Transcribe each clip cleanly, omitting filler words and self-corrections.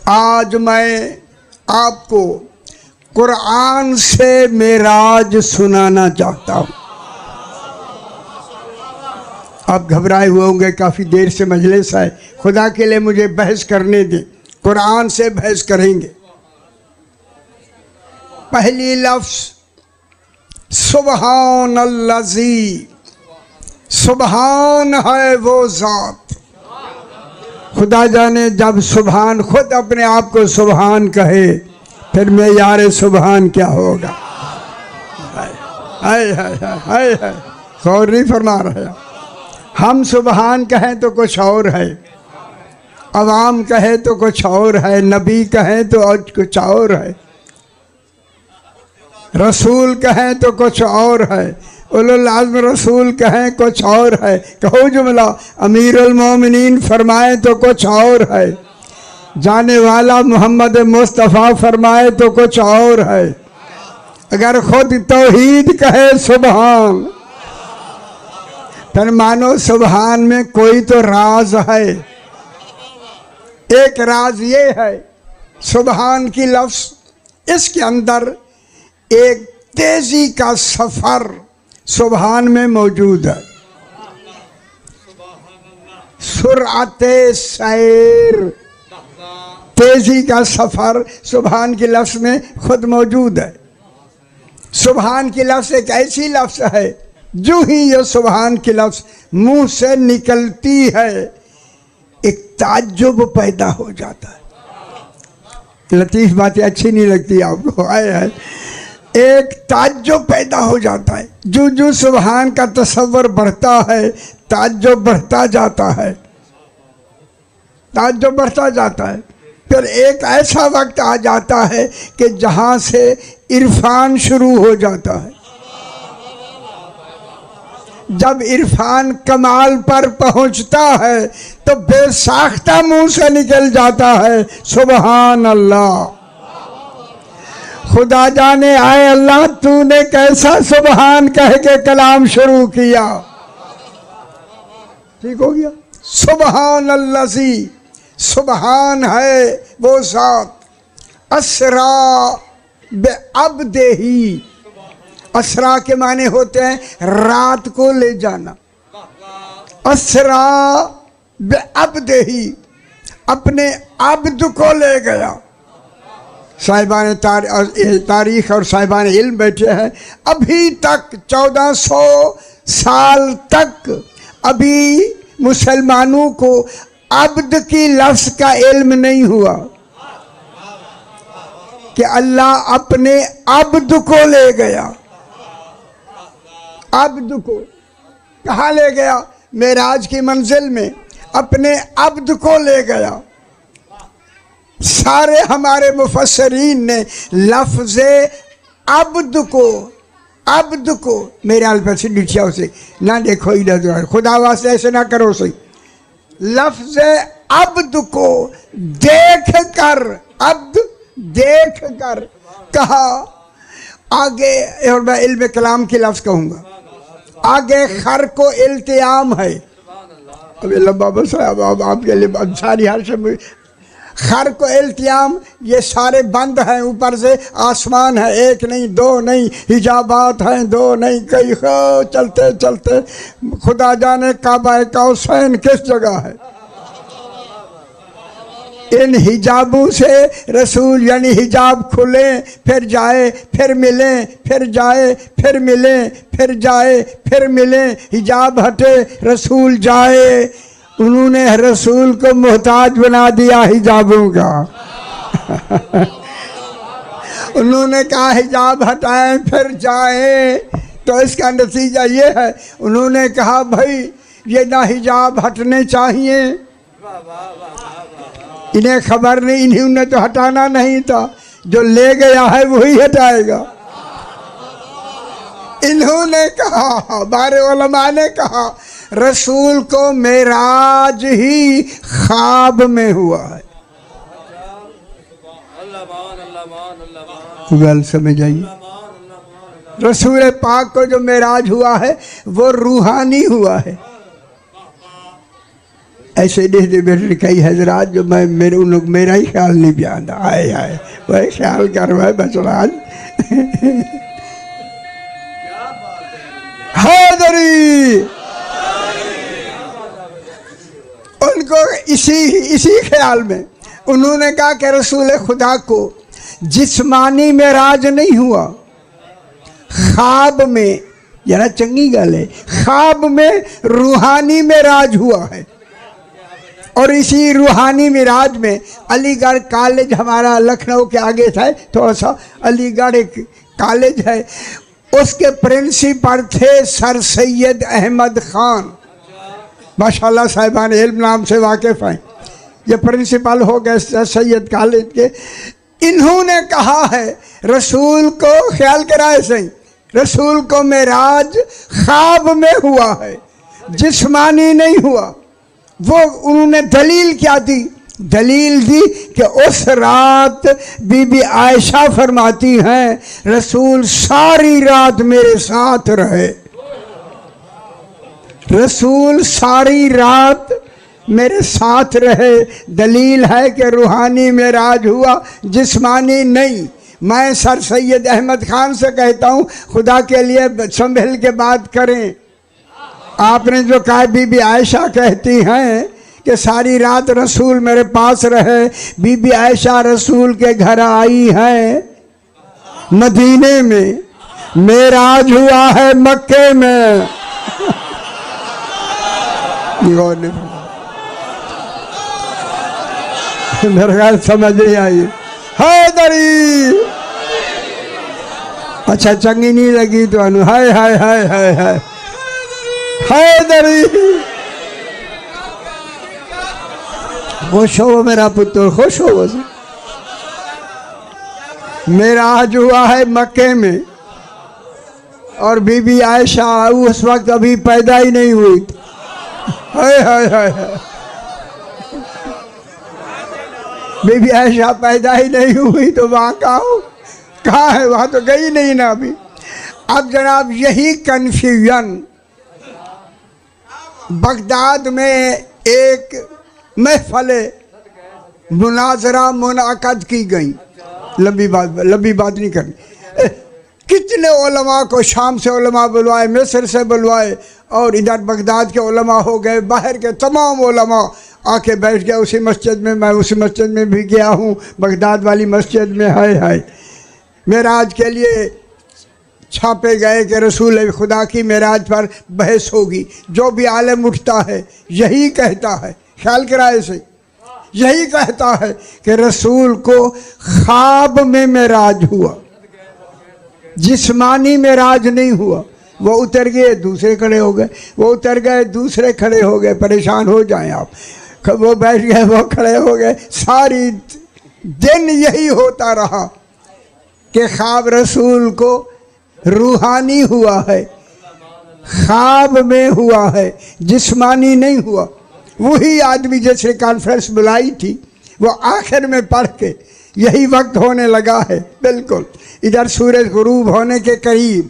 आज मैं आपको कुरान से मेराज सुनाना चाहता हूँ। आप घबराए हुए होंगे, काफ़ी देर से मजलिस है, खुदा के लिए मुझे बहस करने दें, कुरान से बहस करेंगे। पहली लफ्ज़ सुबहान अल्लज़ी, सुबहान है वो ज़ात। खुदा जाने जब सुबहान खुद अपने आप को सुबहान कहे फिर मैं यार सुबहान क्या होगा। हाय हाय हाय हाय, गौर नहीं फरमा रहे। हम सुबहान कहें तो कुछ और है, अवाम कहे तो कुछ और है, नबी कहें तो और कुछ और है, रसूल कहें तो कुछ और है, उलुल आज़्म रसूल कहें कुछ और है, कहो जुमला अमीरुल मोमिनीन फरमाए तो कुछ और है, जाने वाला मोहम्मद मुस्तफ़ा फरमाए तो कुछ और है। अगर खुद तौहीद कहे सुबहान, फिर मानो सुबहान में कोई तो राज है। एक राज ये है सुबहान की लफ्ज़, इसके अंदर एक तेजी का सफ़र सुबहान में मौजूद है। सुरअते सैर, तेजी का सफ़र सुबहान की लफ्ज़ में खुद मौजूद है। सुबहान की लफ्ज़ एक ऐसी लफ्ज़ है जो ही ये सुबहान की लफ्ज़ मुंह से निकलती है एक ताज्जुब पैदा हो जाता है। लतीफ़ बातें अच्छी नहीं लगती आपको, आए एक ताज्जुब पैदा हो जाता है। जो जो सुबहान का तसव्वुर बढ़ता है ताज्जुब बढ़ता जाता है, ताज्जुब बढ़ता जाता है। फिर एक ऐसा वक्त आ जाता है कि जहाँ से इरफान शुरू हो जाता है। जब इरफान कमाल पर पहुँचता है तो बेसाख्ता मुंह से निकल जाता है सुबहान अल्लाह। खुदा जाने आए अल्लाह तूने कैसा सुबहान कह के कलाम शुरू किया। ठीक हो गया। सुबहान अल्लज़ी, सुबहान है वो ज़ात, असरा बे अब्देही। असरा के माने होते हैं रात को ले जाना। असरा बे अब्देही, अपने अब्द को ले गया। साहिबान तारीख़ और साहिबान इल्म बैठे हैं, अभी तक 1400 साल तक अभी मुसलमानों को अब्द की लफ्ज़ का इल्म नहीं हुआ कि अल्लाह अपने अब्द को ले गया। अब्द को कहाँ ले गया? मेराज की मंजिल में अपने अब्द को ले गया। सारे हमारे मुफस्सरीन ने लफ्ज़ अब्द को मेरे आल से नीचा उसे ना देखो, इधर खुदा वास्ते ऐसे ना करो सही। लफ्ज़ अब्द को देख कर, अब्द देख कर कहा। आगे और मैं इल्म कलाम की लफ्ज़ कहूँगा, आगे खर को इल्तियाम है। अभी लंबा बस है अब आपके लिए सारी हर से खर को इल्तियाम, ये सारे बंद हैं। ऊपर से आसमान है, एक नहीं दो नहीं, हिजाबात हैं दो नहीं कई, चलते चलते खुदा जाने काबा कौसैन किस जगह है। इन हिजाबों से रसूल यानी हिजाब खुले फिर जाए फिर मिले, फिर जाए फिर मिले, फिर जाए फिर मिले, हिजाब हटे रसूल जाए। उन्होंने रसूल को मोहताज बना दिया हिजाबों का। उन्होंने कहा हिजाब हटाएं फिर जाए, तो इसका नतीजा ये है उन्होंने कहा भाई ये ना हिजाब हटने चाहिए, इन्हें खबर नहीं, इन्होंने तो हटाना नहीं था, जो ले गया है वही हटाएगा। इन्होंने कहा, बारे उलमा ने कहा रसूल को मेराज ही ख्वाब में हुआ है। गल समझ आइए, रसूल पाक को जो मेराज हुआ है वो रूहानी हुआ है। ऐसे दे बेटे कई हजरात जो मैं मेरे उन लोग मेरा ही ख्याल नहीं भी आता। आए आए वही ख्याल कर रहा है बचराज। हैदरी उनको इसी ख्याल में उन्होंने कहा कि रसूल खुदा को जिस्मानी में राज नहीं हुआ, ख्वाब में, जरा चंगी गल है, ख्वाब में रूहानी में राज हुआ है। और इसी रूहानी मिराज में अलीगढ़ कॉलेज हमारा लखनऊ के आगे था, थोड़ा सा अलीगढ़ एक कॉलेज है, उसके प्रिंसिपल थे सर सैयद अहमद खान। माशाल्लाह साहिबान इल्म नाम से वाकिफ़ हैं। ये प्रिंसिपल हो गए सर सैयद कॉलेज के। इन्होंने कहा है रसूल को, ख्याल कराए सही, रसूल को मेराज ख्वाब में हुआ है, जिस्मानी नहीं हुआ। वो उन्होंने दलील क्या दी? दलील दी कि उस रात बीबी आयशा फरमाती हैं रसूल सारी रात मेरे साथ रहे, रसूल सारी रात मेरे साथ रहे। दलील है कि रूहानी मेराज हुआ, जिस्मानी नहीं। मैं सर सैयद अहमद खान से कहता हूँ खुदा के लिए संभल के बात करें। आपने जो कहा बीबी आयशा कहती हैं कि सारी रात रसूल मेरे पास रहे, बीबी आयशा रसूल के घर आई है मदीने में, मेराज हुआ है मक्के में। मेरे ख्याल समझ नहीं आई। हैदरी अच्छा चंगी नहीं लगी तो अनु हाय हाय हाय हाय हाय हैदरी। खुश हो मेरा पुत्र, खुश हो। मेरा आज हुआ है मक्के में और बीबी आयशा उस वक्त अभी पैदा ही नहीं हुई। हाय हाय हाय हाय। बीबी आयशा पैदा ही नहीं हुई तो वहाँ कहाँ है? वहाँ तो गई नहीं ना अभी। अब जनाब यही कन्फ्यूजन बगदाद में एक महफिल मुनाजरा मुनाकद की गई। लंबी बात नहीं करनी। कितने उलमा को शाम से उलमा बुलवाए, मिस्र से बुलवाए और इधर बगदाद के उलमा हो गए, बाहर के तमाम उलमा आके बैठ गया उसी मस्जिद में। मैं उसी मस्जिद में भी गया हूँ, बगदाद वाली मस्जिद में। है मेराज के लिए छापे गए कि रसूल खुदा की मेराज पर बहस होगी। जो भी आलम उठता है यही कहता है, ख्याल कराए से यही कहता है कि रसूल को ख्वाब में मेराज हुआ, जिस्मानी मेराज नहीं हुआ। वो उतर गए दूसरे खड़े हो गए, वो उतर गए दूसरे खड़े हो गए। परेशान हो जाएं आप। वो बैठ गए वो खड़े हो गए। सारी दिन यही होता रहा कि ख्वाब रसूल को रूहानी हुआ है, ख्वाब में हुआ है, जिस्मानी नहीं हुआ। वही आदमी जैसे कॉन्फ्रेंस बुलाई थी वो आखिर में पढ़ के यही वक्त होने लगा है, बिल्कुल इधर सूरज गुरूब होने के करीब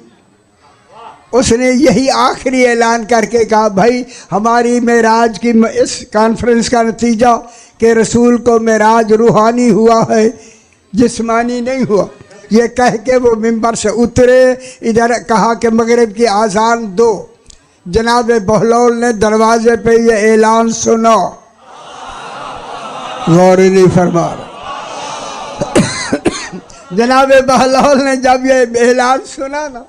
उसने यही आखिरी ऐलान करके कहा भाई हमारी मेराज की इस कॉन्फ्रेंस का नतीजा कि रसूल को मेराज रूहानी हुआ है, जिस्मानी नहीं हुआ। ये कह के वो मिंबर से उतरे। इधर कहा कि मगरिब की आज़ान दो। जनाब बहलौल ने दरवाजे पे ये ऐलान सुना, गौर नहीं फरमा। जनाब बहलौल ने जब ये ऐलान सुना ना,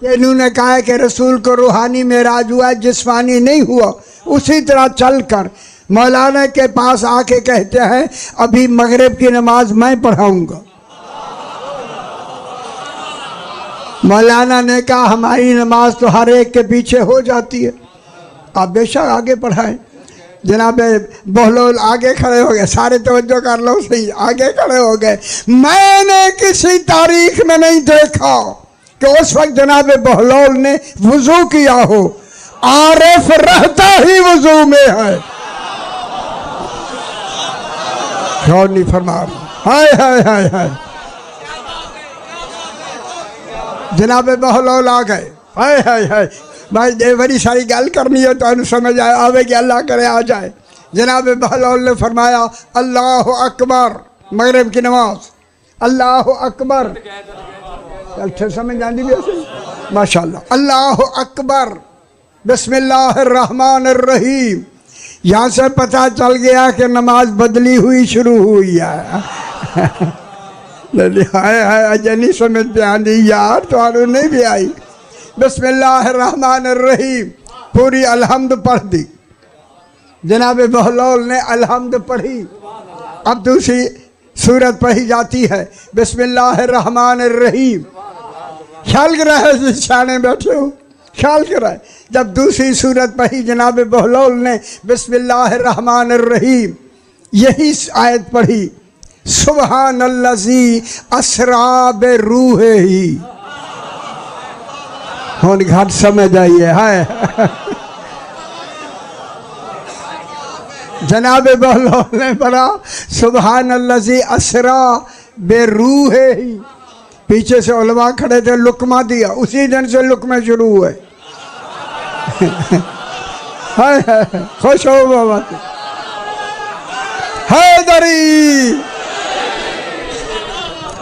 इन्होंने कहा कि रसूल को रूहानी मेराज हुआ, जिस्मानी नहीं हुआ। उसी तरह चलकर मौलाना के पास आके कहते हैं अभी मगरिब की नमाज मैं पढ़ाऊंगा। मौलाना ने कहा हमारी नमाज तो हर एक के पीछे हो जाती है, आप बेशक आगे पढ़ाएं। जनाब बहलोल आगे खड़े हो गए। सारे तवज्जो कर लो सही, आगे खड़े हो गए। मैंने किसी तारीख में नहीं देखा कि उस वक्त जनाब बहलोल ने वुजू किया हो। आरिफ रहता ही वुजू में है। गौर नहीं फरमा। हाय हाय हाय हाय। जनाब बहलौल आ गए। हाय हाय हाय। भाई ये बड़ी सारी गल करनी है तो समझ आवे कि अल्लाह करे आ जाए। जनाब बहलौल ने फरमाया अल्लाह अकबर, मगरिब की नमाज अल्लाह अकबर, अच्छा समझ आती भी ऐसे माशाल्लाह। अल्लाह अकबर बिस्मिल्लाहिर्रहमानिर्रहीम, यहाँ से पता चल गया कि नमाज बदली हुई शुरू हुई है। हाय हाय अजय नहीं समझ पे आनी यार, तो नहीं भी आई। बिस्मिल्लाहिर्रहमानिर्रहीम पूरी अलहम्द पढ़ दी। जनाब बहलौल ने अलहम्द पढ़ी। अब दूसरी सूरत पढ़ी जाती है बिस्मिल्लाहिर्रहमानिर्रहीम। ख्याल कर रहे हैं शाने बैठे हो, ख्याल कर रहे। जब दूसरी सूरत पढ़ी जनाब बहलौल ने बिस्मिल्लाहिर्रहमानिर्रहीम, यही आयत पढ़ी सुबहानल्लज़ी अस्रा बिरूहिही। हुन घट समझ आइए है। जनाब बहलौल ने पढ़ा सुबहानल्लज़ी अस्रा बिरूहिही। पीछे से उलमा खड़े थे, लुकमा दिया, उसी दिन से लुकमे शुरू हुए। हाय खुश हो बाबा, हैदरी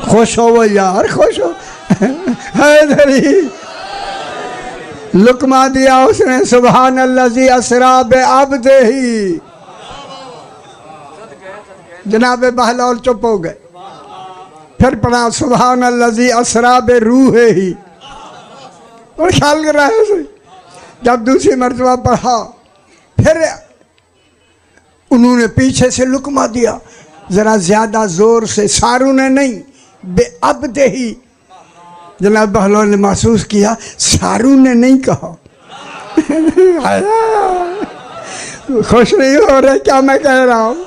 खुश हो यार, खुश हो। हैदरी लुकमा दिया उसने सुबहानल्लज़ी अस्रा बिअब्दिही। जनाब बहलौल चुप हो गए। फिर पढ़ा सुबहानल्लज़ी अस्रा बिरूहिही, और ख्याल कर रहा है। जब दूसरी मर्तबा पढ़ा फिर उन्होंने पीछे से लुकमा दिया, जरा ज्यादा जोर से, सारू ने नहीं बेअब्दिही। जनाब बहलौल ने महसूस किया सारू ने नहीं कहा। खुश नहीं हो रहे क्या मैं कह रहा हूँ।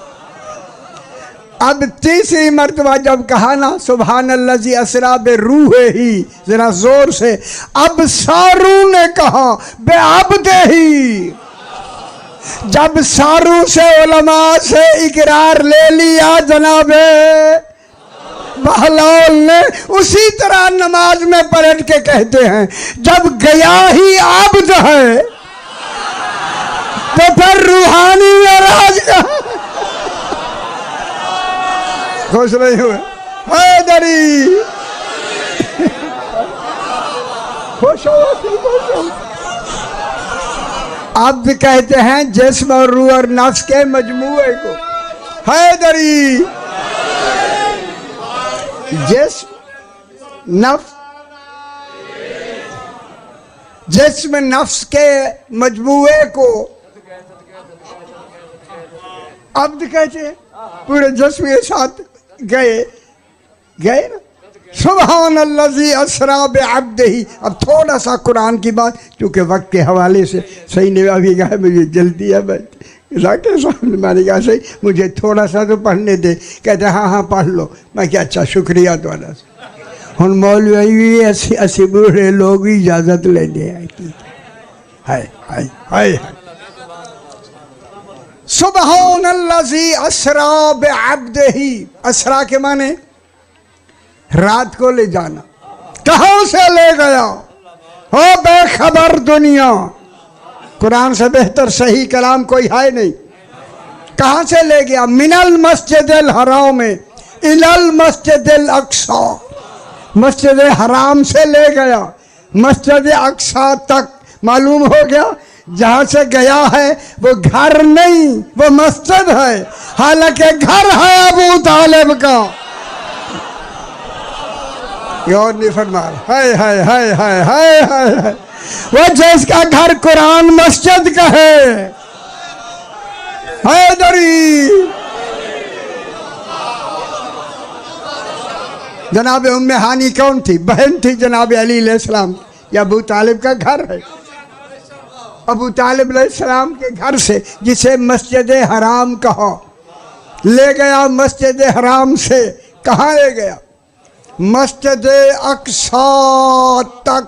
अब तीसरी मर्तबा जब कहा ना सुबहानल्लज़ी अस्रा बिरूहिही, जरा जोर से, अब सारू ने कहा बेअब्दिही। जब सारू से उलमा से इकरार ले लिया जनाबे बहलौल ने, उसी तरह नमाज में पलट के कहते हैं जब गया ही आब्द है तो फिर रूहानी राज का। खुश नहीं हुए हैदरी, खुश हो। अब कहते हैं जिस्म और रूह और नफ्स के मजमूए को हैदरी। जिस्म नफ्स के मजमूए को अब्द कहते हैं। पूरे जिस्म के साथ गए ना। सुबहानल्लज़ी अस्रा बिअब्दिही। अब थोड़ा सा कुरान की बात, क्योंकि वक्त के हवाले से सही नहीं अभी कहा मुझे जल्दी है, मैंने कहा सही मुझे थोड़ा सा तो पढ़ने दे। कहते हाँ हाँ पढ़ लो। मैं क्या अच्छा शुक्रिया तुम्हारा। हम मौलवी भी ऐसे बूढ़े लोग भी इजाज़त लेने आए। हाय हाय हाय। सुबहानल्लज़ी अस्रा बिअब्दिही। अस्रा के माने रात को ले जाना। कहाँ से ले गया हो बेखबर दुनिया, कुरान से बेहतर सही कलाम कोई है नहीं। कहाँ से ले गया? मिनल मस्जिदिल हराम में इलल मस्जिदिल अक्सा। मस्जिद हराम से ले गया मस्जिद अक्सा तक। मालूम हो गया जहाँ से गया है वो घर नहीं, वो मस्जिद है। हालांकि घर है अबू तालिब का। और नहीं फरमा हाय हाय हाय हाय हाय हाय। वो जिसका घर कुरान मस्जिद का है हैदरी। जनाब उम्मे हानी कौन थी? बहन थी जनाब अली अलैहिस्सलाम। या अबू तालिब का घर है। अबू तालिब अलैहिस्सलाम के घर से, जिसे मस्जिद हराम कहा, ले गया मस्जिद हराम से। कहाँ ले गया? मस्जिद अक्सा तक।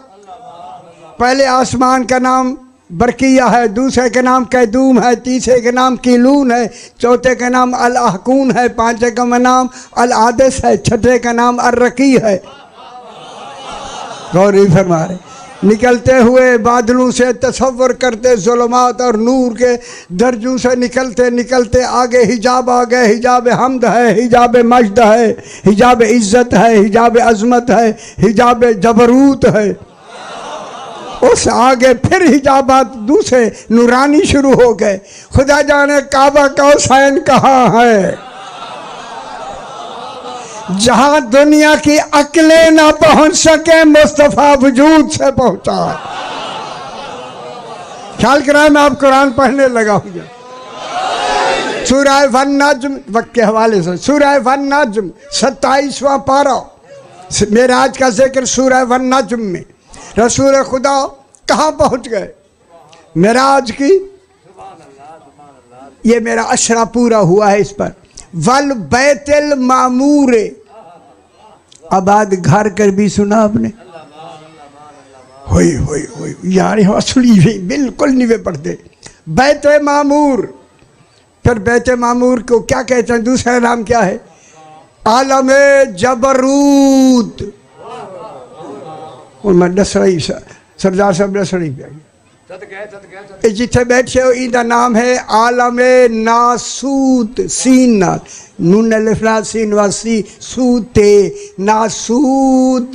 पहले आसमान का नाम बरकिया है, दूसरे का नाम कैदूम है, तीसरे का नाम कीलून है, चौथे का नाम अल अहकून है, पांचवे का नाम अल आदिस है, छठे का नाम अर्रकी है। गौर फरमा रहे निकलते हुए बादलों से तसव्वुर करते, ज़ुल्मात और नूर के दर्जों से निकलते निकलते आगे हिजाब आ गए। हिजाब हमद है, हिजाब मजद है, हिजाब इज़्ज़त है, हिजाब अज़मत है, हिजाब जबरूत है। उस आगे फिर हिजाबात दूसरे नूरानी शुरू हो गए। खुदा जाने काबा कौसैन कहाँ है, जहां दुनिया की अक्लें ना पहुंच सके, मुस्तफा वजूद से पहुंचा। ख्याल कराए, मैं आप कुरान पढ़ने लगा हूं। सूरह वन नज्म वक्त के हवाले से, सूरह वन नज्म 27वां पारा, मेराज का जिक्र सूरह वन नज्म में। रसूल खुदा कहाँ पहुंच गए मेराज की, ये मेरा अशरा पूरा हुआ है इस पर। वल बैतुल मामूर, आबाद घर कर भी सुना आपने। होई यार असली भी बिल्कुल नहीं वे पढ़ते। बैतुल मामूर, फिर बैतुल मामूर को क्या कहते हैं, दूसरा नाम क्या है, आलम जबरूत। और मैं दस रही सरदार साहब दस रही पे जिथे बैठे हो, इनका नाम है आलम नासूत। सीन ना नून अलिफ सीन वासी सूते नासूत।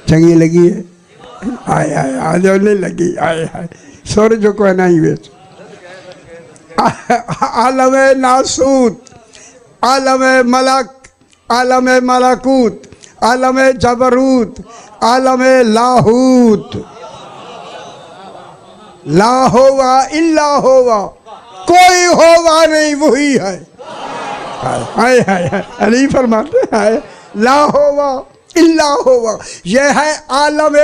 चंगी लगी है, आए आए आज नहीं लगी, आए आए सोरे जो को नहीं बेच। आलम नासूत, आलम मलक, आलम मलकूत, आलम जबरूत, आलम लाहूत। ला होवा इल्ला होवा, कोई होवा नहीं वही है। हाय हाय हाय अली फरमाते हैं ला होवा इल्ला होवा, यह है आलम।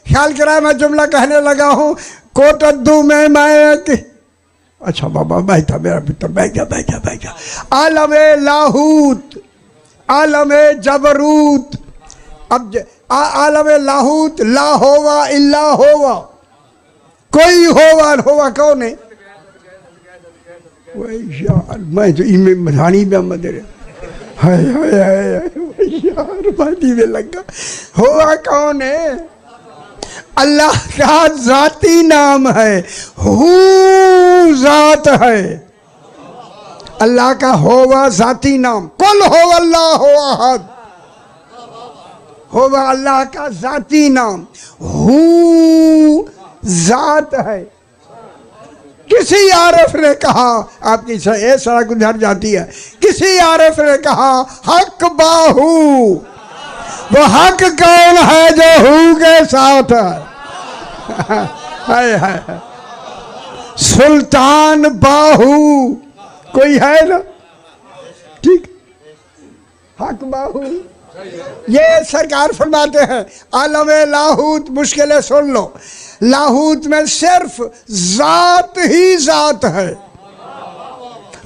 ख्याल करा, मैं जुमला कहने लगा हूँ। कोटद्दू में मैं अच्छा बाबा बैठा, मेरा पुत्र बैठा। आलम लाहूत, आलम जबरूत। अब आलम लाहूत, ला होवा इल्ला होवा, कोई होवा कौन है वही यार। मैं तो इनमें मधानी भी मदर हाय यार बाती में लगा। होवा कौन है, अल्लाह का जाती नाम है, हू जात है। अल्लाह का होवा जाती नाम। कुल हो अल्लाह हो अहद, होवा अल्लाह का जाती नाम। हू जात है। किसी आरिफ ने कहा, आपकी सड़क उधर जाती है, किसी आरिफ ने कहा हक बाहू। वो हक कौन है जो हू के साथ है? सुल्तान बाहू कोई है ना, ठीक, हक बाहू। ये सरकार फरमाते हैं आलम लाहूत। मुश्किलें सुन लो, लाहूत में सिर्फ जात ही जात है,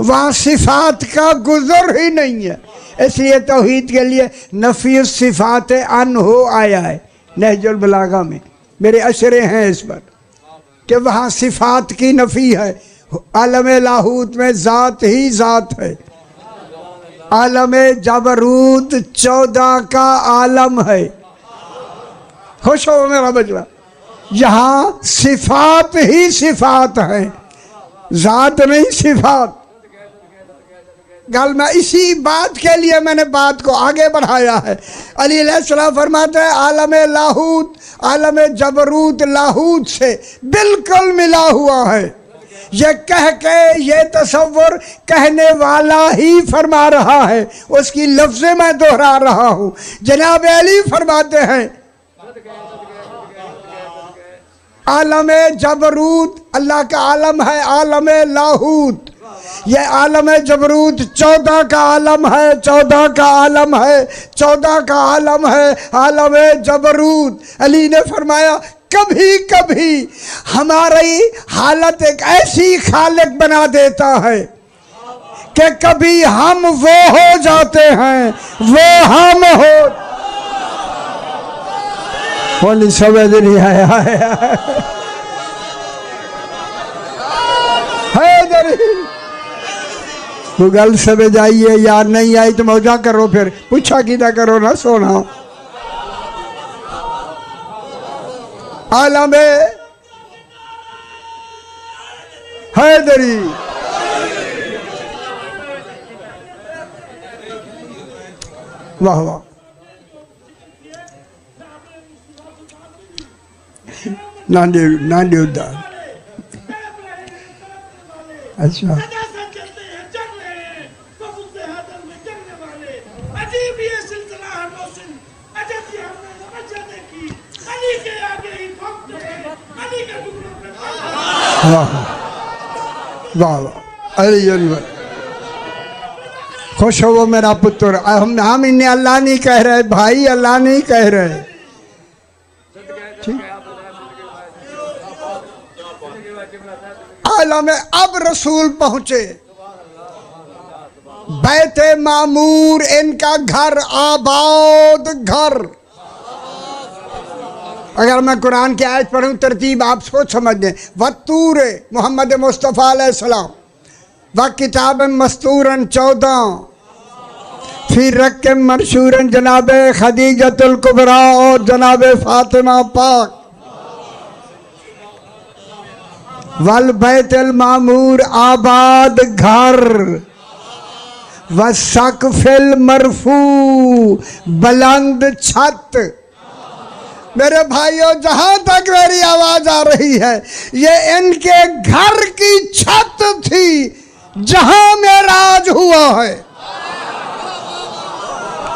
वहां सिफात का गुजर ही नहीं है। इसलिए तौहीद के लिए नफी सिफात अन हो आया है नहजुल बलागा में। मेरे अशरे हैं इस पर कि वहाँ सिफात की नफी है। आलम लाहूत में जात ही जात है। आलम जबरूत 14 का आलम है। खुश हो मेरा बचड़ा, यहाँ सिफात ही सिफात है, जात नहीं सिफात। गल मैं इसी बात के लिए मैंने बात को आगे बढ़ाया है। अली अलैहिस्सलाम फरमाते हैं आलम लाहूत, आलम जबरूत लाहूत से बिल्कुल मिला हुआ है। ये कह के ये तसव्वुर कहने वाला ही फरमा रहा है, उसकी लफ्ज़ें मैं दोहरा रहा हूँ। जनाब अली फरमाते हैं आलम जबरूत अल्लाह का आलम है, आलम लाहूत। ये आलम जबरूत 14 का आलम है, 14 का आलम है, 14 का आलम है आलम जबरूत। अली ने फरमाया कभी कभी हमारी हालत एक ऐसी खालिक बना देता है कि कभी हम वो हो जाते हैं, वो हम हो। बोली समझ नहीं आया वो गल समझ आई है यार, नहीं आई तो मौजा करो, फिर पूछा कि ना करो ना सोना। आलम हैदरी। वाह वाह। नांदे उद्दार। अच्छा वाह वाह वाह। अरे खुश हो वो मेरा पुत्र। हम इन्हें अल्लाह नहीं कह रहे भाई, अल्लाह नहीं कह रहे। ठीक आलम में अब रसूल पहुंचे, बैते मामूर इनका घर, आबाद घर। अगर मैं कुरान की आयत पढ़ूं तरतीब आप सोच समझ लें। वत्तूर मोहम्मद मुस्तफ़ा अलैहिस्सलाम व किताब मस्तूरन 14 फिर रख मंशूरन जनाब खदीजतुल कुबरा और जनाब फातिमा पाक वल बैतुल मामूर आबाद घर व सकफिल मरफू बुलंद छत। मेरे भाइयों जहां तक मेरी आवाज आ रही है ये इनके घर की छत थी जहां मेराज हुआ है।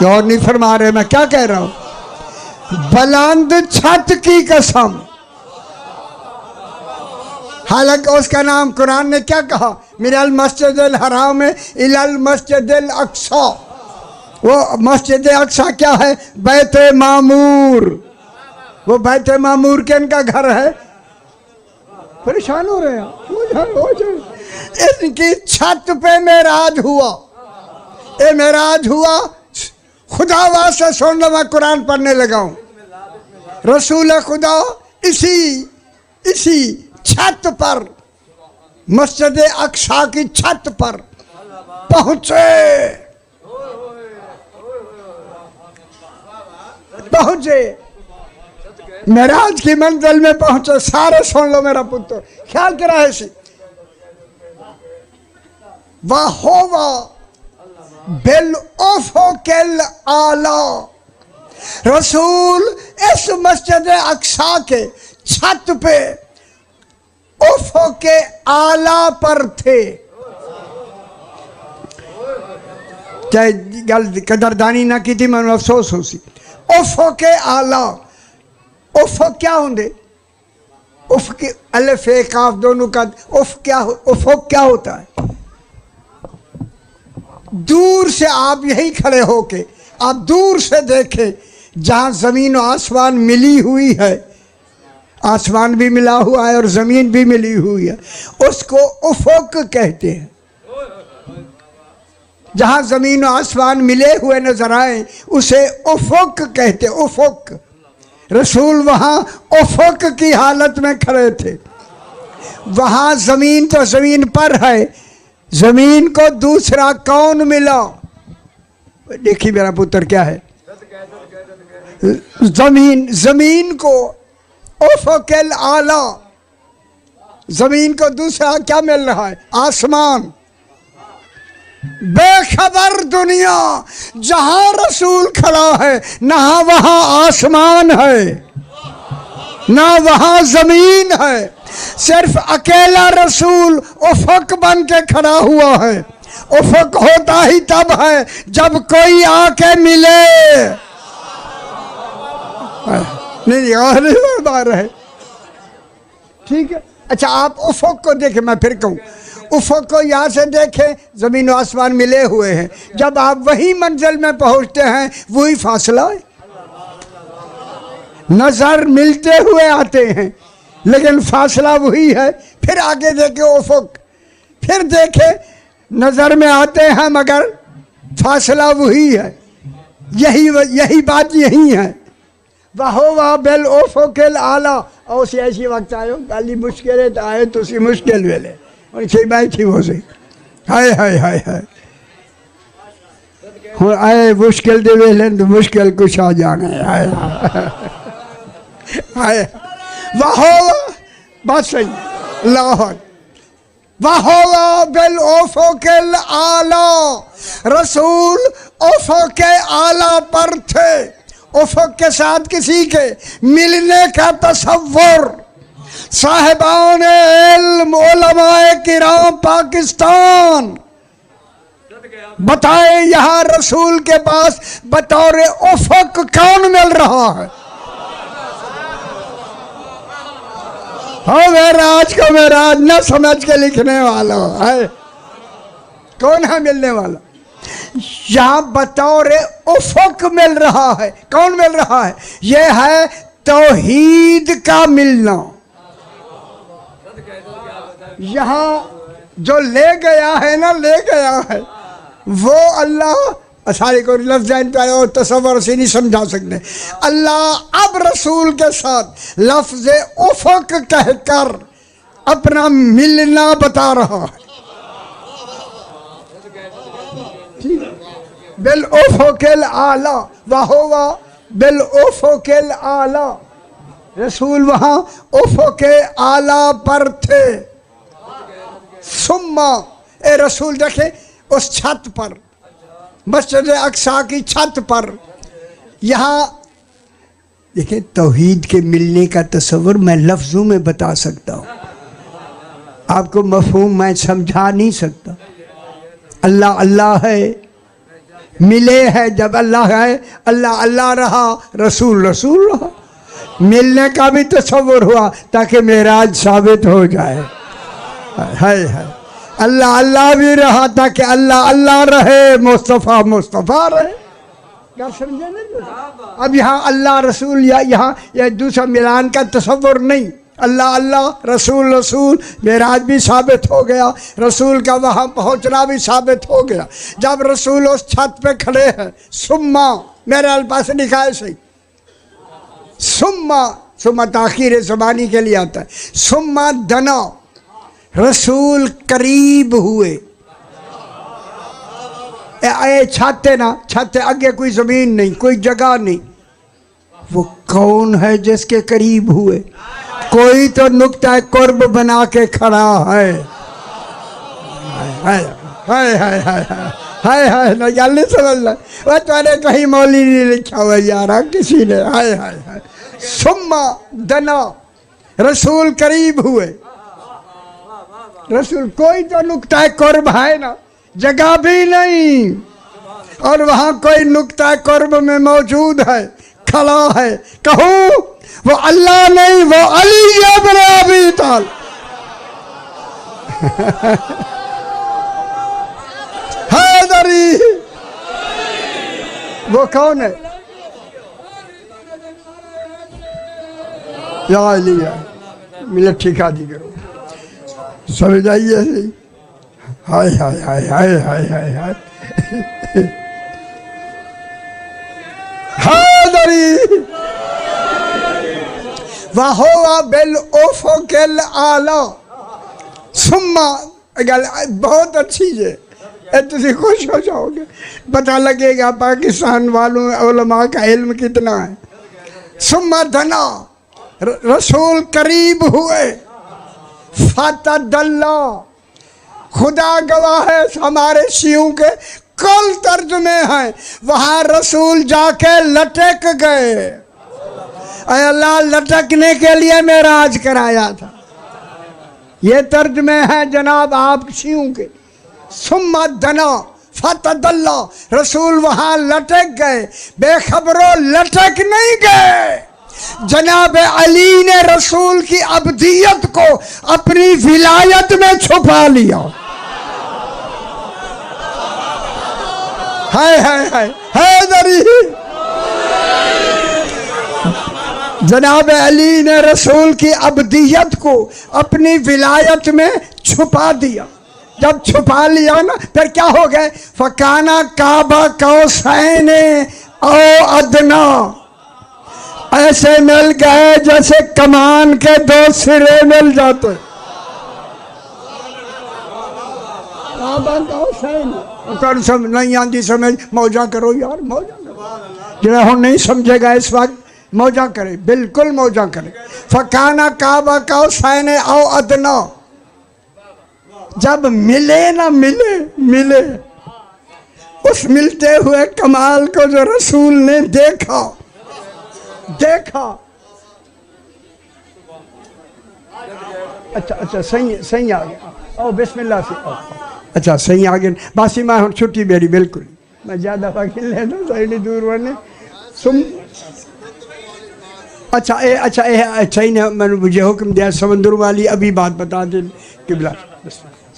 और नहीं फरमा रहे मैं क्या कह रहा हूं, बुलंद छत की कसम। हालांकि उसका नाम कुरान ने क्या कहा, मिनल मस्जिदिल हराम इलल मस्जिदिल अक्सा। वो मस्जिद अक्सा क्या है, बैते मामूर। वो बैते मामूर के इनका घर है। परेशान हो रहे हैं। इनकी छत पे मेराज हुआ। ये मेराज हुआ खुदा वास्ते सुन लो, मैं कुरान पढ़ने लगा हूं। रसूल खुदा इसी छत पर, मस्जिद अक्सा की छत पर पहुंचे। मेराज की मंजिल में पहुंचे। सारे सुन लो मेरा पुत्र, ख्याल करा है। वाहोवा बिल उफ़ुक़िल आला। रसूल इस मस्जिद अक्सा के छत पे उफ़ुक़े आला पर थे। चाहे गल कदरदानी ना की थी, मैं अफसोस हो सी। उफ़ुक़े आला, उफ़ुक़ क्या होंगे, उफ़ुक़ अलिफ़ काफ दोनों का उफ़ुक़ क्या होता है। दूर से आप यही खड़े होके आप दूर से देखें, जहां जमीन और आसमान मिली हुई है, आसमान भी मिला हुआ है और जमीन भी मिली हुई है, उसको उफ़ुक़ कहते हैं। जहां जमीन और आसमान मिले हुए नजर आए उसे उफ़ुक़ कहते। उफ़ुक़, रसूल वहां उफ़ुक़ की हालत में खड़े थे। वहां जमीन तो जमीन पर है, जमीन को दूसरा कौन मिला। देखिए मेरा पुत्र क्या है, जमीन को उफ़ुक़िल आला, जमीन को दूसरा क्या मिल रहा है, आसमान। बेखबर दुनिया, जहां रसूल खड़ा है ना वहां आसमान है ना वहां जमीन है, सिर्फ अकेला रसूल उफ़ुक़ बन के खड़ा हुआ है। उफ़ुक़ होता ही तब है जब कोई आके मिले। नहीं और नहीं रहे, ठीक है। अच्छा आप उफ़ुक़ को देखें, मैं फिर कहूँ उफ़ुक़ को यहाँ से देखें, ज़मीन और आसमान मिले हुए हैं। जब आप वही मंजिल में पहुँचते हैं वही फासला है। नज़र मिलते हुए आते हैं लेकिन फासला वही है। फिर आगे देखे उफ़ुक़, फिर देखे नज़र में आते हैं मगर फासला वही है। यही बात यही है। वाह बिल उफ़ुक़िल आला। और ऐसी वक्त आयो गाली मुश्किल तो आए तो उसी मुश्किल वेले और सही बात थी वो सही। हाय हाय हाय हाय हुण आए मुश्किल दे वेले तो मुश्किल कुछ आ जाने। हाय हाय वहो बात सही लाहौर वहो बिल उफुकिल आला, रसूल उफुक के आला पर थे। उफुक के साथ किसी के मिलने का तसव्वुर साहिबान इल्म उलमाए किराम पाकिस्तान बताए, यहाँ रसूल के पास बतौर उफुक कौन मिल रहा है? हाँ मेराज को मेराज न समझ के लिखने वाला है, कौन है मिलने वाला? यहाँ बतौर उफुक मिल रहा है। कौन मिल रहा है? यह है तौहीद का मिलना। यहाँ जो ले गया है ना, ले गया है वो अल्लाह, सारे को लफ्ज़ और तसव्वुर से नहीं समझा सकते। अल्लाह अब रसूल के साथ लफ्ज़ उफुक कहकर अपना मिलना बता रहा है। बिल उफुकिल आला वहुवा बिल उफुकिल आला, रसूल वहाँ उफुक आला पर थे। सुम्मा ए रसूल देखे उस छत पर, मस्जिद अक्सा की छत पर। यहाँ देखिए तौहीद के मिलने का तस्वर मैं लफ्ज़ों में बता सकता हूँ, आपको मफ़हूम मैं समझा नहीं सकता। अल्लाह अल्लाह है, मिले है जब अल्लाह है, अल्लाह अल्लाह रहा, रसूल रसूल रहा। मिलने का भी तस्वर हुआ ताकि मेराज साबित हो जाए। है अल्लाह अल्लाह भी रहा ताकि अल्लाह अल्लाह रहे, मुस्तफ़ा मुस्तफ़ा रहे। क्या समझे ना? अब यहाँ अल्लाह रसूल या यहाँ यह दूसरा मिलान का तस्वर नहीं। अल्लाह अल्लाह रसूल रसूल, मेराज भी साबित हो गया, रसूल का वहाँ पहुँचना भी साबित हो गया। जब रसूल उस छत पे खड़े हैं, सुम्मा मेरे अल्पास लिखा है सही, सुम्मा सुम्मा ताखीर ज़बानी के लिए आता है। सुम्मा दना, रसूल करीब हुए। छत है ना, छत आगे कोई ज़मीन नहीं, कोई जगह नहीं। वो कौन है जिसके करीब हुए? कोई तो नुक्ता कुर्ब बना के खड़ा है। हाय हाय हाय हाय हाय हाय ना जल्दी समझ। वह तुम्हारे कहीं मौली नहीं लिखा हुआ यार किसी ने। हाय हाय हाय सुम्मा दना, रसूल करीब हुए। रसूल कोई तो नुक्ता कुर्ब है ना, जगह भी नहीं, और वहाँ कोई नुक्ता कुर्ब में मौजूद है, खड़ा है। कहूँ वो अल्लाह नहीं, वो अली इब्न अबी तालिब। हैदरी वो कौन है? या अली है, मिले ठिका दी करो, समझ आइए। हाय हाय हाय हाय हाय हाय हाय हैदरी वहुवा बिल उफुकिल आला। सुम्मा बहुत अच्छी है, तुझे खुश हो जाओगे, पता लगेगा पाकिस्तान वालों उलमा का इल्म कितना है। सुम्मा दना, रसूल करीब हुए। फतदल्ला, खुदा गवाह है हमारे शियों के कल तर्जुमे हैं, वहाँ रसूल जाके लटक गए। अल्लाह लटकने के लिए मेराज कराया था। ये तर्जुमे हैं जनाब आप शियों के। सुम्मा दना फतदल्ला, रसूल वहाँ लटक गए। बेखबरों लटक नहीं गए, जनाब अली ने रसूल की अब्दियत को अपनी विलायत में छुपा लिया। हाय हाय हाय हैदरी, जनाब अली ने रसूल की अब्दियत को अपनी विलायत में छुपा दिया। जब छुपा लिया ना फिर क्या हो गए? फकाना काबा कौसैन औ अदना, ऐसे मिल गए जैसे कमान के दो सिरे मिल जाते। काबा कौसैन, कौन सब नहीं आती समझ, मौजा करो यार, मौजा करो। जरा हम नहीं समझेगा इस वक्त मौजा करे, बिल्कुल मौजा करे। फकाना काबा का सैन आओ अदना, जब मिले ना मिले उस मिलते हुए कमाल को जो रसूल ने देखा। अच्छा सही आ गया। ओ बिस्मिल्लाह से अच्छा सही आ गया। बासी मैं हूँ छुट्टी मेरी बिल्कुल, मैं ज़्यादा वकील लेना सही दूर वाले सुन। अच्छा ही ने मैंने मुझे हुक्म दिया समंदर वाली अभी बात बता दे किबला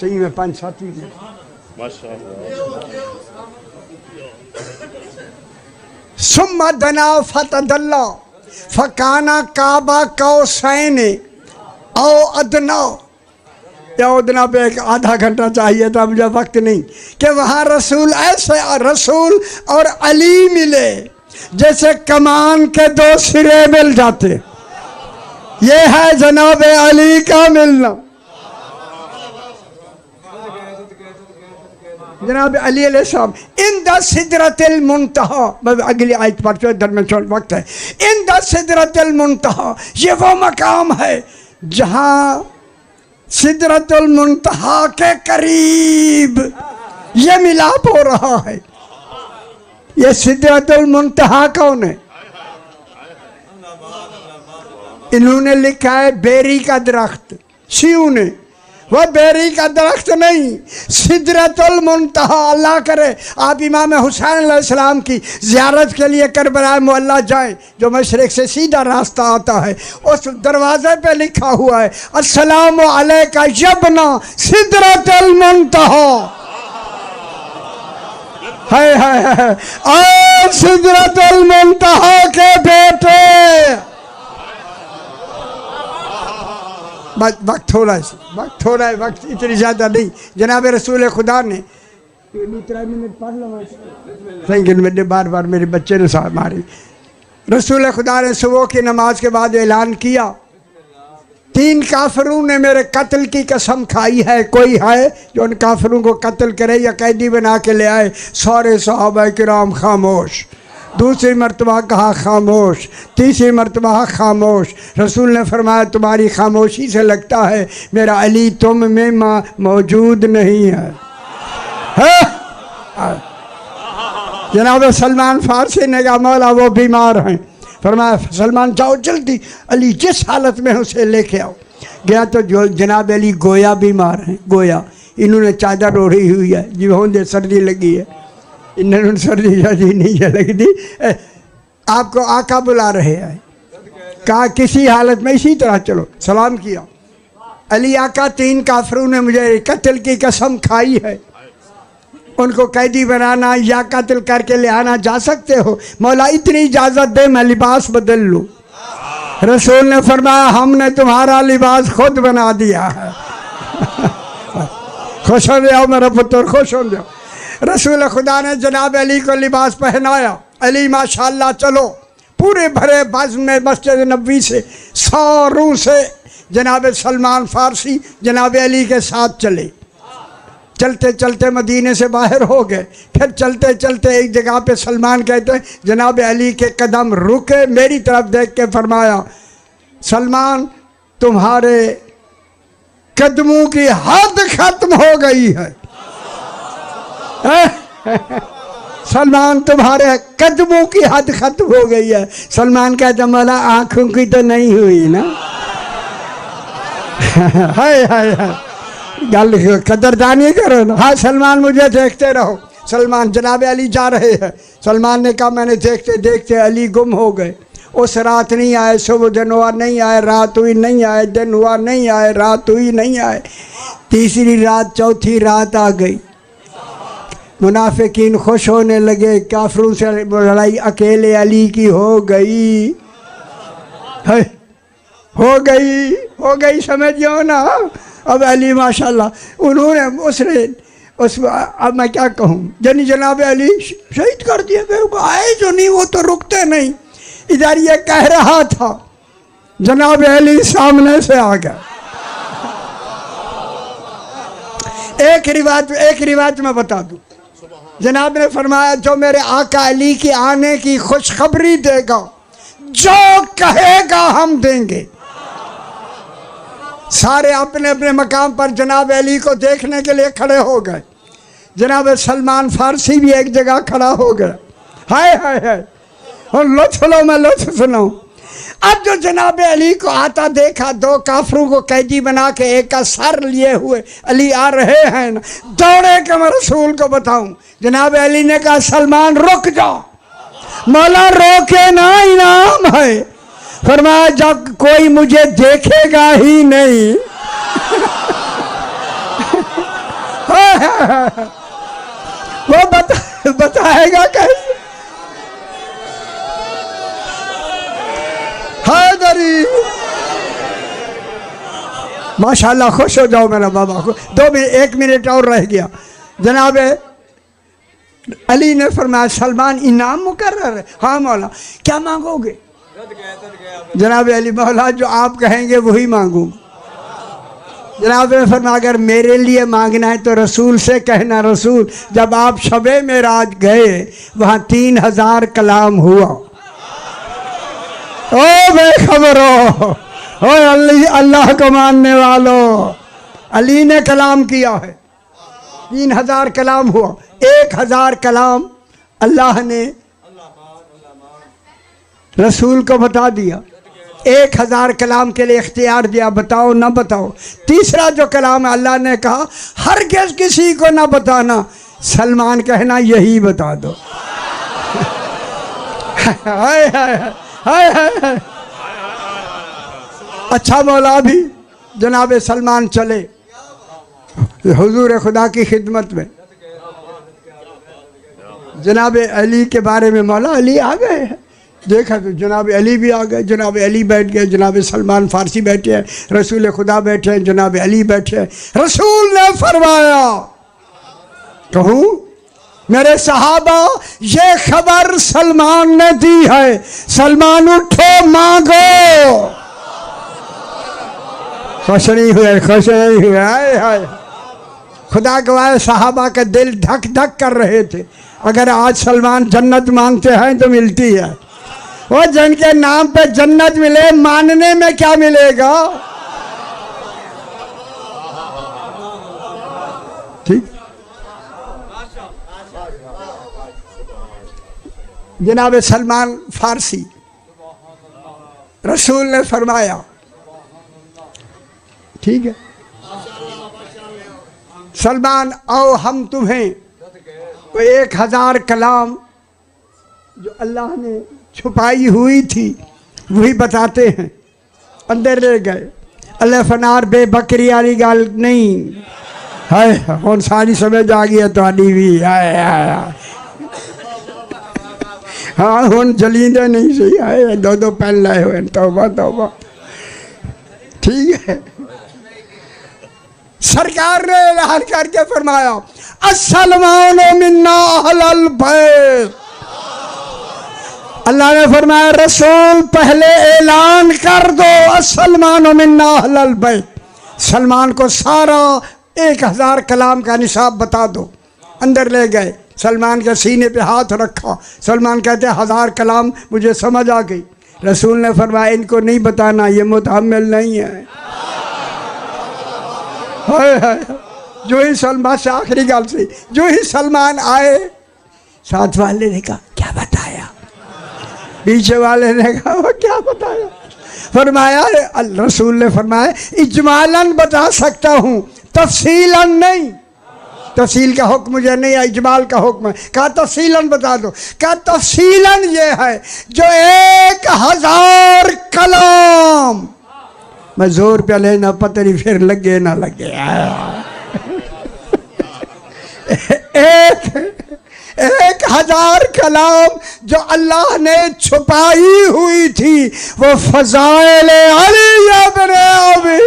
सही में 5-7 मिनट। सुम्मा दना फतदल्ला फकाना काबा कौसैन औ अदना। अदना पे एक आधा घंटा चाहिए था, मुझे वक्त नहीं कि वहाँ रसूल ऐसे रसूल और अली मिले जैसे कमान के 2 सिरे मिल जाते। ये है जनाब अली का मिलना। जनाब अली अलैहिस्सलाम इन द सिदरतिल मुंतहा, अगली आयत पढ़ दरमियान वक्त है। इन द सिदरतिल मुंतहा, ये वो मकाम है जहाँ सिदरतुल मुंतहा के करीब ये मिलाप हो रहा है। ये सिदरतुल मुंतहा कौन है? इन्होंने लिखा है बेरी का दरख्त, शिव ने। वह बेरी का दरख्त नहीं, सिदरतुल मुंतहा। अल्लाह करे आप इमाम हुसैन अलैहिस्सलाम की ज़ियारत के लिए करबला मुअल्ला जाएं, जो मशरिक़ से सीधा रास्ता आता है। उस दरवाजे पे लिखा हुआ है अस्सलामु अलैका यब्ना सिदरतुल मुंतहा। है और सिदरतुल मुंतहा के बेटे। वक्त थोड़ा है, वक्त इतनी ज़्यादा नहीं। जनाब रसूल खुदा ने 3 मिनट पढ़ लो सही, बार मेरे बच्चे ने साथ मारी। रसूल खुदा ने सुबह की नमाज के बाद ऐलान किया 3 काफिरों ने मेरे कत्ल की कसम खाई है। कोई है जो उन काफिरों को कत्ल करे या कैदी बना के ले आए? सारे सहाबा किराम खामोश। दूसरी मरतबा कहा खामोश, तीसरी मरतबा खामोश। रसूल ने फरमाया तुम्हारी खामोशी से लगता है मेरा अली तुम में मौजूद नहीं है। जनाब सलमान फारसी ने कहा मौला वो बीमार हैं। फरमाया सलमान जाओ जल्दी अली जिस हालत में उसे लेके आओ। गया तो जो जनाब अली गोया बीमार हैं, गोया। इन्होंने चादर ओढ़ी हुई है, जी सर्दी लगी है। इन्होंने सर्दी नहीं लगती। आपको आका बुला रहे हैं, कहा किसी हालत में इसी तरह चलो। सलाम किया। अली आका 3 काफिरों ने मुझे कत्ल की कसम खाई है, उनको कैदी बनाना या कत्ल करके ले आना जा सकते हो? मौला इतनी इजाज़त दे मैं लिबास बदल लूँ। रसूल ने फरमाया हमने तुम्हारा लिबास खुद बना दिया है। खुश हो जाओ मेरा पुत्र, खुश हो जाओ। रसूल खुदा ने जनाब अली को लिबास पहनाया। अली माशाल्लाह चलो। पूरे भरे बज़्म में मस्जिद नबवी से 100 रूह से जनाब सलमान फारसी जनाब अली के साथ चले। चलते चलते मदीने से बाहर हो गए। फिर चलते चलते एक जगह पे सलमान कहते हैं जनाब अली के कदम रुके, मेरी तरफ देख के फरमाया सलमान तुम्हारे कदमों की हद खत्म हो गई है। सलमान तुम्हारे कदमों की हद खत्म हो गई है। सलमान कहता मौला आंखों की तो नहीं हुई ना। हाय हाय हाय, गल कदरदानी करो ना। हाँ सलमान मुझे देखते रहो। सलमान जनाब अली जा रहे हैं। सलमान ने कहा मैंने देखते देखते अली गुम हो गए। उस रात नहीं आए, सुबह दिन हुआ नहीं आए, रात हुई नहीं आए, दिन हुआ नहीं आए, रात हुई नहीं आए। तीसरी रात, चौथी रात आ गई। मुनाफिकीन खुश होने लगे, काफिरों से लड़ाई अकेले अली की हो गई। हो गई समझियो ना। अब अली माशाल्लाह उन्होंने अब मैं क्या कहूँ, जनाब अली शहीद कर दिया गए। आए जो नहीं वो तो रुकते नहीं। इधर ये कह रहा था जनाब अली सामने से आ गया। एक रिवायत में बता दूं, जनाब ने फरमाया जो मेरे आका अली के आने की खुशखबरी देगा जो कहेगा हम देंगे। सारे अपने अपने मकाम पर जनाब अली को देखने के लिए खड़े हो गए। जनाब सलमान फारसी भी एक जगह खड़ा हो गया। हाय हाय हाय, और लुत्फ लो, मैं लुत्फ सुनाऊं। अब जो जनाब अली को आता देखा, दो काफरों को कैदी बना के एक का सर लिए हुए अली आ रहे हैं ना, दौड़े कि मैं रसूल को बताऊं। जनाब अली ने कहा सलमान रुक जाओ, मौला रोके ना, इनाम है। फरमाया जब कोई मुझे देखेगा ही नहीं वो बताएगा कैसे। हैदरी माशाल्लाह, खुश हो जाओ मेरा बाबा। 1 मिनट और रह गया। जनाब अली ने फरमाया सलमान इनाम मुकर्रर है। हाँ मौला, क्या मांगोगे? जनाब अली मौला जो आप कहेंगे वही मांगूंगा। जनाब ने फरमाया अगर मेरे लिए मांगना है तो रसूल से कहना, रसूल जब आप शबे मेराज गए वहाँ 3000 कलाम हुआ। ओ बेखबरो, ओ अल्लाह को मानने वालों, अली ने कलाम किया है, 3000 कलाम हुआ। 1000 कलाम अल्लाह ने रसूल को बता दिया। 1000 कलाम के लिए इख्तियार दिया, बताओ ना बताओ। तीसरा जो कलाम है अल्लाह ने कहा हरगिज़ किसी को ना बताना, सलमान कहना यही बता दो। हाय हाय हाय हाय। अच्छा मौला भी जनाब सलमान चले हुजूर खुदा की खिदमत में। जनाब अली के बारे में मौला अली आ गए, देखा तो जनाब अली भी आ गए। जनाब अली बैठ गए, जनाब सलमान फारसी बैठे हैं, रसूल खुदा बैठे हैं, जनाब अली बैठे हैं। रसूल ने फरमाया कहूँ मेरे सहाबा, ये खबर सलमान ने दी है, सलमान उठो मांगो। खुश नहीं हुए, खुश नहीं हुए। हाय हाय, खुदा गवाए सहाबा का दिल धक धक कर रहे थे। अगर आज सलमान जन्नत मांगते हैं तो मिलती है। वो जिनके नाम पे जन्नत मिले, मानने में क्या मिलेगा? ठीक। जनाब सलमान फारसी, रसूल ने फरमाया ठीक है सलमान आओ, हम तुम्हें वो 1000 कलाम जो अल्लाह ने छुपाई हुई थी वही बताते हैं। अंदर ले गए। अल्लाह फनार बेबकरी वाली गाल नहीं है, हम सारी समझ आ गई है तो आनी भी है। हाँ हम जलींदे नहीं सही है, 2 पहन लाए हुए। तौबा तौबा, ठीक है। सरकार ने ऐलान करके फरमाया अस्सलमान मिन्ना अहलल बैत। अल्लाह ने फरमाया रसूल पहले ऐलान कर दो अस्सलमान मिन्ना अहलल बैत। सलमान को सारा 1000 कलाम का निसाब बता दो। अंदर ले गए, सलमान के सीने पे हाथ रखा। सलमान कहते 1000 कलाम मुझे समझ आ गई। रसूल ने फरमाया इनको नहीं बताना, ये मुतहम्मिल नहीं है। हाय हाय, जो ही सलमान से आखिरी गाल से जो ही सलमान आए, साथ वाले ने कहा क्या बताया? पीछे वाले ने कहा वो क्या बताया? फरमाया रसूल ने फरमाया इजमालन बता सकता हूँ, तफसीलन नहीं। तफसील का हुक्म मुझे नहीं है, इजमाल का हुक्म है। कहा तफसीलन बता दो। कहा तफसीलन ये है जो 1000 कलाम, मैं जोर पे लेना पता नहीं फिर लगे ना लगे। 1000 कलाम जो अल्लाह ने छुपाई हुई थी, वो फज़ाइल अली इब्न अबी